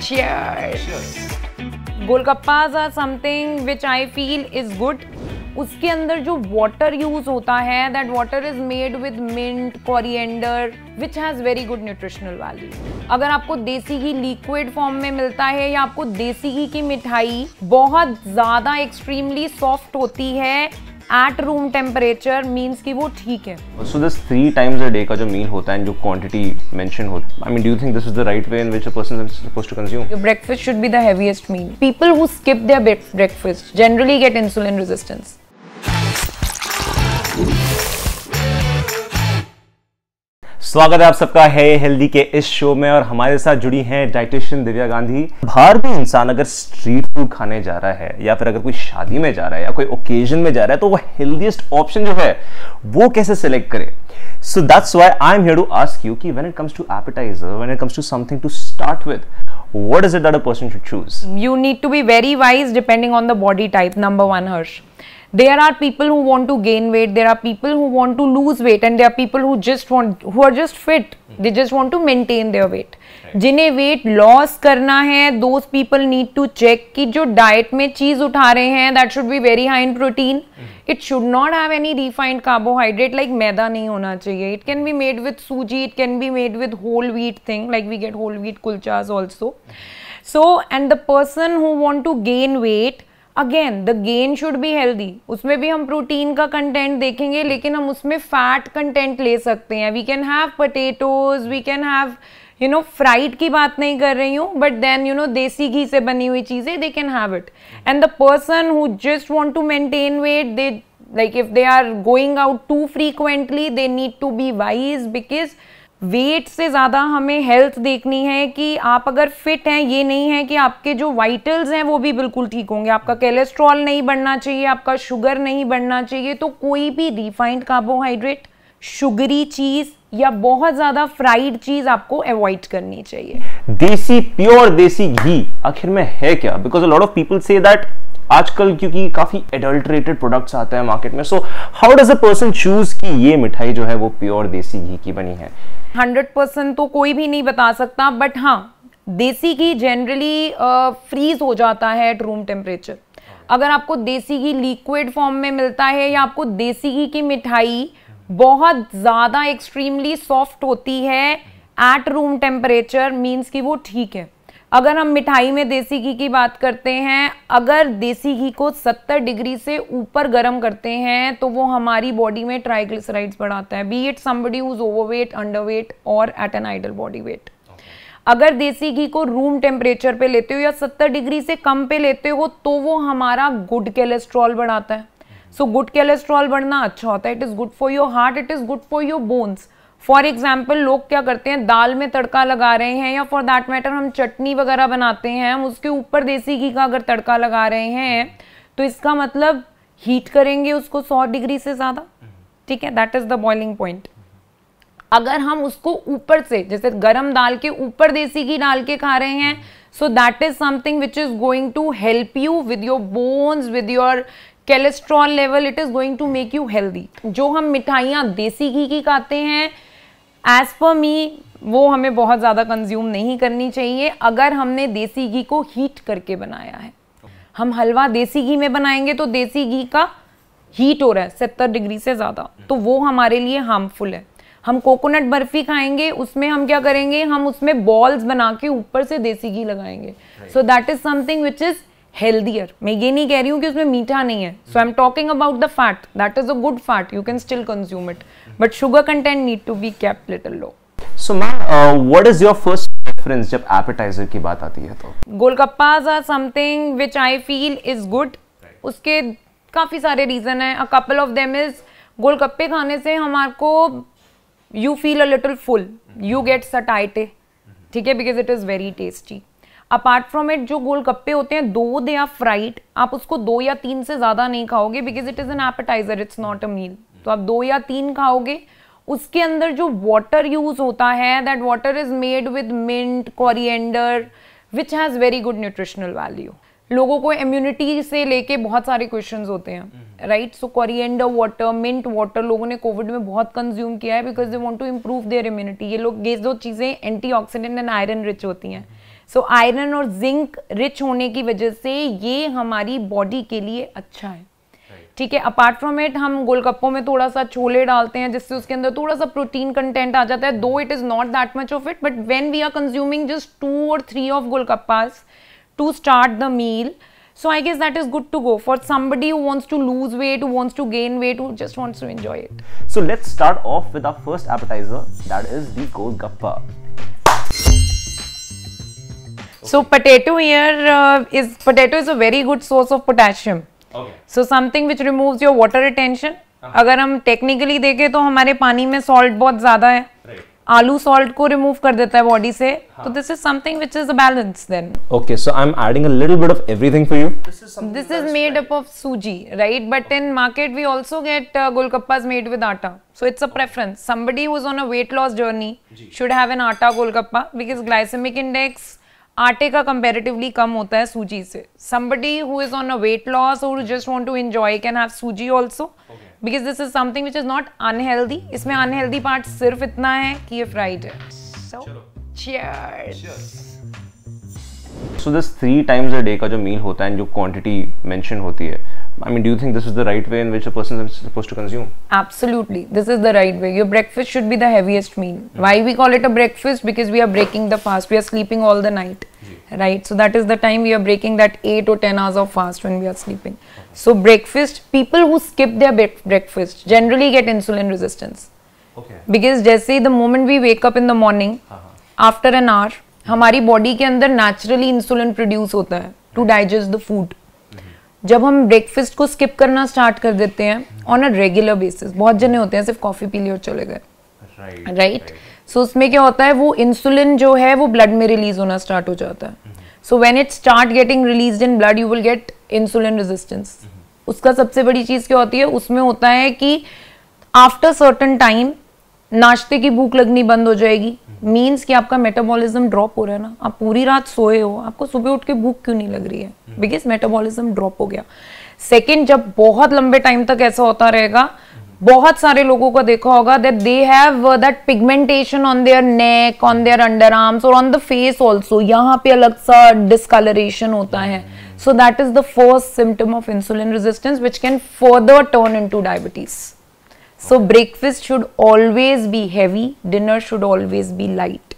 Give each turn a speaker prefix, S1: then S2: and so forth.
S1: Cheers. Golgappas are something which I feel is good. उसके अंदर जो वाटर यूज होता है, that water is made with mint, coriander, which has very good nutritional value. अगर आपको देसी घी लिक्विड फॉर्म में मिलता है या आपको देसी घी की मिठाई बहुत ज्यादा एक्सट्रीमली सॉफ्ट होती है एट रूम टेम्परेचर, मीन्स कि वो ठीक है.
S2: So this 3 times a day का जो मील होता है जो क्वांटिटी मेंशन होता है, I mean, do you think this is the right way in which a person is supposed to consume?
S1: Your breakfast should be the heaviest meal. People who skip their breakfast generally get insulin resistance.
S2: स्वागत है आप सबका है healthy के इस show में और हमारे साथ जुड़ी हैं डाइटिशियन दिव्या गांधी. बाहर भी इंसान अगर स्ट्रीट फूड खाने जा रहा है या फिर अगर कोई शादी में जा रहा है या कोई ओकेजन में जा रहा है तो वो हेल्दीएस्ट ऑप्शन जो है वो कैसे सिलेक्ट करे. So that's why I am here to ask you कि when it comes to appetizer, when it comes to something to start with, what is it that a person should choose?
S1: You need to be very wise depending on the body type. Number one, Harsh. There are people who want to gain weight, there are people who want to lose weight, and there are people who are just fit. They just want to maintain their weight. जिन्हें weight loss करना है, those people need to check कि जो diet में चीज उठा रहे हैं, that should be very high in protein. It should not have any refined carbohydrate, like मैदा नहीं होना चाहिए. It can be made with suji, it can be made with whole wheat thing, like we get whole wheat kulchas also. So, and the person who want to gain weight, again the gain should be healthy. उसमें भी हम protein का content देखेंगे, लेकिन हम उसमें fat content ले सकते हैं. We can have potatoes, we can have fried की बात नहीं कर रही हूँ, बट देन देसी घी से बनी हुई चीजें they can have it. And the person who just want to maintain weight, they like if they are going out too frequently, they need to be wise, because weight से ज़्यादा हमें health देखनी है कि आप अगर फिट हैं, ये नहीं है कि आपके जो वाइटल्स हैं वो भी बिल्कुल ठीक होंगे. आपका कोलेस्ट्रॉल नहीं बढ़ना चाहिए, आपका शुगर नहीं बढ़ना चाहिए. तो कोई भी रिफाइंड कार्बोहाइड्रेट, शुगरी चीज़ या बहुत ज़्यादा फ्राइड चीज़ आपको अवॉइड करनी चाहिए.
S2: देसी प्योर देसी घी आखिर में है क्या? Because a lot of people say that आजकल क्योंकि काफी एडल्टरेटेड प्रोडक्ट्स आते हैं मार्केट में, so how does a person choose कि ये मिठाई जो है वो प्योर देसी घी की बनी है?
S1: 100% तो कोई भी नहीं बता सकता, बट हाँ, देसी घी जनरली फ्रीज हो जाता है एट रूम टेम्परेचर. अगर आपको देसी घी लिक्विड फॉर्म में मिलता है या आपको देसी घी की मिठाई बहुत ज्यादा एक्सट्रीमली सॉफ्ट होती है एट रूम टेम्परेचर, मीन्स कि वो ठीक है. अगर हम मिठाई में देसी घी की बात करते हैं, अगर देसी घी को 70 डिग्री से ऊपर गर्म करते हैं तो वो हमारी बॉडी में ट्राइग्लिसराइड्स बढ़ाता है, be it somebody who is overweight, underweight और at an ideal body weight. अगर देसी घी को रूम टेम्परेचर पे लेते हो या 70 डिग्री से कम पे लेते हो तो वो हमारा गुड कोलेस्ट्रॉल बढ़ाता है. सो गुड कोलेस्ट्रॉल बढ़ना अच्छा होता है. It is good for your heart, it is good for your bones. For example, लोग क्या करते हैं, दाल में तड़का लगा रहे हैं या फॉर दैट मैटर हम चटनी वगैरह बनाते हैं, हम उसके ऊपर देसी घी का अगर तड़का लगा रहे हैं तो इसका मतलब हीट करेंगे उसको 100 डिग्री से ज्यादा. ठीक है, that is the boiling point. अगर हम उसको ऊपर से, जैसे गरम दाल के ऊपर देसी घी डाल के खा रहे हैं, so that is something which is going to help you with your bones, with your cholesterol level. It is going to make you healthy. जो हम मिठाइयाँ देसी घी की खाते हैं, एज पर मी, वो हमें बहुत ज़्यादा कंज्यूम नहीं करनी चाहिए अगर हमने देसी घी को हीट करके बनाया है. हम हलवा देसी घी में बनाएंगे तो देसी घी का हीट हो रहा है 70 डिग्री से ज़्यादा, तो वो हमारे लिए हार्मफुल है. हम कोकोनट बर्फी खाएंगे, उसमें हम क्या करेंगे, हम उसमें बॉल्स बना के ऊपर से देसी घी लगाएंगे. सो that is something which is healthier. मैं ये नहीं कह रही हूँ कि उसमें मीठा नहीं है. So I am talking about the fat, that is a good fat, you can still consume it, but sugar content need to be kept little low.
S2: So ma'am, what is your first preference जब appetizer की बात आती है? तो
S1: golgappas are something which I feel is good. उसके काफी सारे reason है. A couple of them is, गोलगप्पे खाने से हमारे को you feel a little full, you get satiated. ठीक है, because it is very tasty. Apart from it, जो गोलगप्पे होते हैं, दो दे आर फ्राइड, आप उसको 2 या 3 से ज्यादा नहीं खाओगे, because it is an appetizer, it's not a meal. तो आप 2 या 3 खाओगे. उसके अंदर जो वाटर यूज होता है, that water is made with mint, coriander, which has very good nutritional value. लोगों को इम्यूनिटी से लेके बहुत सारे क्वेश्चंस होते हैं, right? So coriander water, mint water लोगों ने कोविड में बहुत कंज्यूम किया है because they want to improve their immunity. ये दो चीज़ें एंटीऑक्सीडेंट एंड आयरन रिच होती हैं। सो आयरन और जिंक रिच होने की वजह से ये हमारी बॉडी के लिए अच्छा है, ठीक है। अपार्ट फ्रॉम इट हम गोलगप्पों में थोड़ा सा छोले डालते हैं जिससे उसके अंदर थोड़ा सा प्रोटीन कंटेंट आ जाता है, though it is not that much of it, but when we are consuming just 2 or 3 of golgappas to start the meal, so I guess that is good to go for somebody who wants to lose weight, who wants to gain weight, who just wants to enjoy it.
S2: So let's start off with our first appetizer, that is the golgappa.
S1: So potato here is a very good source of potassium.
S2: Okay.
S1: So something which removes your water retention. अगर हम technically देखें तो हमारे पानी में salt बहुत ज्यादा है, आलू सॉल्ट को रिमूव कर देता है बॉडी से, तो this is something which is a balance then.
S2: Okay, so I'm adding a little bit of everything for you.
S1: This is made up of suji, right? But in market we also get golgappas made with atta. So it's a preference. Somebody who is on a weight loss journey should have an atta golgappa because glycemic index आटे का comparatively कम होता है सूजी से. Somebody who is on a weight loss or who just want to enjoy can have suji also. Because this is something which is not unhealthy. इसमें unhealthy part सिर्फ इतना है कि ये fried है. So, cheers.
S2: So this 3 times a day का जो meal होता है, जो quantity mention होती है, I mean, do you think this is the right way in which a person is supposed to consume?
S1: Absolutely, this is the right way. Your breakfast should be the heaviest meal. Why we call it a breakfast? Because we are breaking the fast. We are sleeping all the night, right? So that is the time we are breaking that 8 or 10 hours of fast when we are sleeping. So breakfast, people who skip their breakfast generally get insulin resistance.
S2: Okay.
S1: Because जैसे the moment we wake up in the morning, after an hour, हमारी body के अंदर naturally insulin produce होता है to digest the food. जब हम breakfast को skip करना स्टार्ट कर देते हैं ऑन अ रेगुलर बेसिस, बहुत जने होते हैं सिर्फ कॉफी पी लिए और चले गए, राइट? सो उसमें क्या होता है, वो इंसुलिन जो है वो ब्लड में रिलीज होना स्टार्ट हो जाता है। So when it start getting released in blood you will get insulin resistance. उसका सबसे बड़ी चीज क्या होती है, उसमें होता है कि आफ्टर सर्टेन टाइम नाश्ते की भूख लगनी बंद हो जाएगी। मीन्स कि आपका मेटाबॉलिज्म ड्रॉप हो रहा है ना, आप पूरी रात सोए हो, आपको सुबह उठ के भूख क्यों नहीं लग रही है? बिकॉज मेटाबॉलिज्म ड्रॉप हो गया। सेकेंड, जब बहुत लंबे टाइम तक ऐसा होता रहेगा, बहुत सारे लोगों को देखा होगा that they have that pigmentation on their neck, on their under arms और ऑन द फेस ऑल्सो, यहाँ पे अलग सा डिस्कलरेशन होता है। सो that is the first symptom of insulin resistance which can further turn into diabetes. So breakfast should always be heavy, dinner should always be light.